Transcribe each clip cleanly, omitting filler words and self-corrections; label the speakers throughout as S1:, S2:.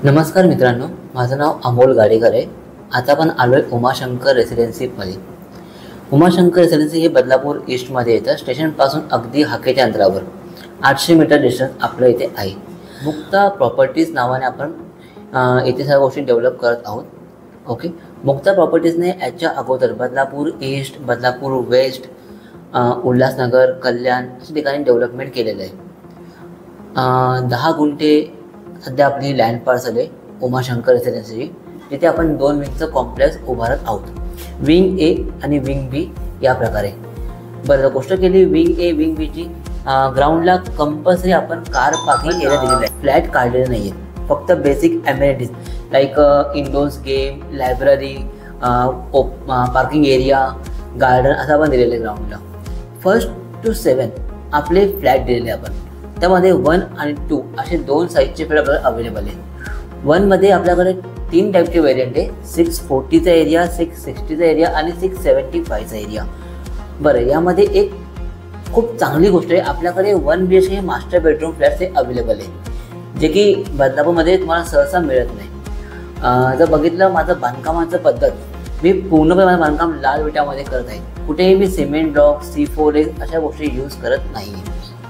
S1: नमस्कार मित्रांनो, माझं नाव अमोल गाडेकर आहे। आता आपण आलोय उमाशंकर रेसिडेन्सीमध्ये। उमाशंकर रेसिडेन्सी हे बदलापूर ईस्टमध्ये येतं। स्टेशनपासून अगदी हाकेच्या अंतरावर 800 मीटर डिस्टन्स आपल्या इथे आहे। मुक्ता प्रॉपर्टीज नावाने आपण इथे सगळ्या गोष्टी डेव्हलप करत आहोत। ओके, मुक्ता प्रॉपर्टीजने याच्या अगोदर बदलापूर ईस्ट, बदलापूर वेस्ट, उल्हासनगर, कल्याण अशा ठिकाणी डेव्हलपमेंट केलेलं आहे। 10 गुंठे सध्या आपली लँड पार्सल आहे उमाशंकर रेसिडेन्सीची, जिथे आपण 2 विंगचं कॉम्प्लेक्स उभारत आहोत। विंग ए आणि विंग बी या प्रकारे। बरं, गोष्ट केली विंग ए विंग बीची, ग्राउंडला कंपल्सरी आपण कार पार्किंग एरिया दिलेला आहे। फ्लॅट काढलेले नाही आहेत, फक्त basic amenities like indoors game, library, parking area, garden असं आपण दिलेलं आहे ग्राउंडला। 1st to 7 आपले फ्लॅट दिलेले आपण, त्यामध्ये 1 आणि 2 असे 2 साईजचे फ्लॅट आपल्याला अवेलेबल आहे। 1 मध्ये आपल्याकडे 3 टाईपचे व्हेरियंट आहे, 640चा एरिया, 660चा एरिया आणि 675चा एरिया। बरं, यामध्ये एक खूप चांगली गोष्ट आहे, आपल्याकडे 1 BHK मास्टर बेडरूम फ्लॅट्स हे अवेलेबल आहे, जे की बदलापूरमध्ये तुम्हाला सहसा मिळत नाही। जर बघितलं माझं बांधकामाचं पद्धत, मी पूर्णपणे माझं बांधकाम लाल विटामध्ये करत आहे। कुठेही मी सिमेंट ब्लॉक, C4A अशा गोष्टी यूज करत नाही।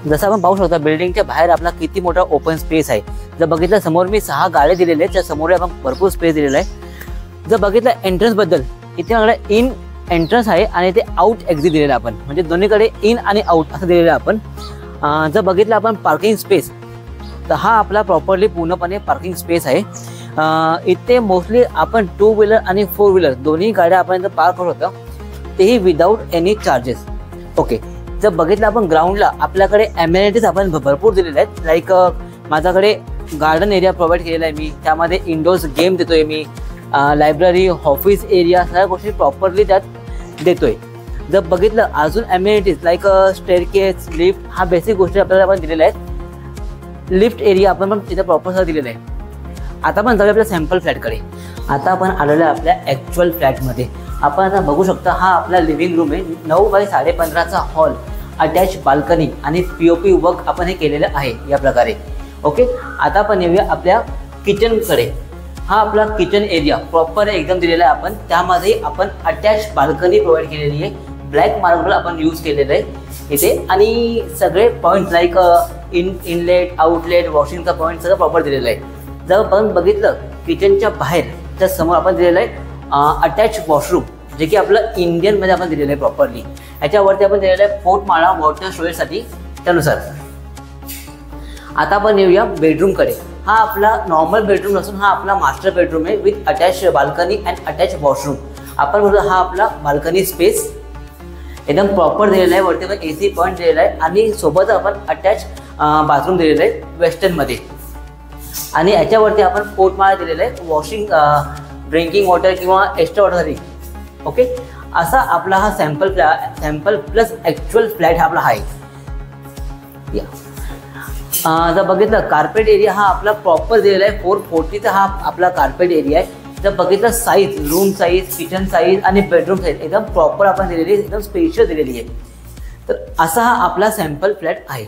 S1: जसं आपण पाहू शकता बिल्डिंगच्या बाहेर आपला किती मोठा ओपन स्पेस आहे। जर बघितलं समोर मी 6 गाड्या दिलेले आहेत, त्या समोर आपण भरपूर स्पेस दिलेला आहे। जर बघितलं एंट्रन्सबद्दल, इथे आपल्याला इन एंट्रन्स आहे आणि ते आउट एक्झिट दिलेलं आपण, म्हणजे दोन्हीकडे इन आणि आउट असं दिलेलं आहे आपण। जर बघितलं आपण पार्किंग स्पेस, तर हा आपला प्रॉपरली पूर्णपणे पार्किंग स्पेस आहे। इथे मोस्टली आपण 2 व्हीलर आणि 4 व्हीलर दोन्ही गाड्या आपण इथं पार्क करत होतो, तेही विदाऊट एनी चार्जेस। ओके, जर बघितलं आपण ग्राउंडला आपल्याकडे ॲमेनिटीज आपण भरपूर दिलेले आहेत, लाईक माझ्याकडे गार्डन एरिया प्रोव्हाइड केलेला आहे मी, त्यामध्ये इंडोर्स गेम देतोय मी, लायब्ररी, ऑफिस एरिया सगळ्या गोष्टी प्रॉपरली त्यात देतोय। जर बघितलं अजून ॲमेनिटीज लाईक स्टेअरकेस, लिफ्ट, हा बेसिक गोष्टी आपल्याला आपण दिलेल्या आहेत। लिफ्ट एरिया आपण पण तिथे प्रॉपर दिलेला आहे। आता आपण जाऊया आपल्या सॅम्पल फ्लॅटकडे। आता आपण आलेलो आहे आपल्या ॲक्च्युअल फ्लॅटमध्ये। आपण आता बघू शकता, हा आपला लिव्हिंग रूम आहे, 9 बाय 15.5चा हॉल, अटॅच बाल्कनी आणि POP वर्क आपण हे केलेलं आहे या प्रकारे। ओके, आता आपण येऊया आपल्या किचनकडे। हा आपला किचन एरिया प्रॉपर एकदम दिलेला आहे आपण, त्यामध्ये आपण अटॅच बाल्कनी प्रोव्हाइड केलेली आहे। ब्लॅक मार्बल आपण यूज केलेलं आहे इथे, आणि सगळे पॉईंट लाईक इनलेट, आउटलेट, वॉशिंगचा पॉईंट सगळं प्रॉपर दिलेलं आहे। जर आपण बघितलं किचनच्या बाहेर त्या समोर आपण दिलेलं आहे अटॅच वॉशरूम, जे की आपलं इंडियनमध्ये आपण दिलेलं आहे प्रॉपरली। याच्यावरती आपण दिलेलं आहे पोर्टमाळा वॉटर स्टोरेजसाठी त्यानुसार। आता आपण येऊया बेडरूमकडे। हा आपला नॉर्मल बेडरूम नसून हा आपला मास्टर बेडरूम आहे with attach balcony and attach washroom. आपण बोलतो हा आपला बाल्कनी स्पेस एकदम प्रॉपर दिलेला आहे, वरती पण AC पॉईंट दिलेला आहे आणि सोबत आपण अटॅच बाथरूम दिलेलं आहे वेस्टर्नमध्ये। आणि याच्यावरती आपण पोर्टमाळा दिलेला आहे वॉशिंग, ड्रिंकिंग वॉटर किंवा एक्स्ट्रा वॉटरसाठी। ओके, असा आपला हा सॅम्पल प्लस ॲक्च्युअल फ्लॅट हा आपला आहे। जर बघितलं कार्पेट एरिया हा आपला प्रॉपर दिलेला आहे, 440चा हा आपला कार्पेट एरिया आहे। जर बघितलं size, room size, kitchen size आणि बेडरूम साईज एकदम प्रॉपर आपण दिलेली आहे, एकदम स्पेशियल दिलेली आहे। तर असा हा आपला सॅम्पल फ्लॅट आहे।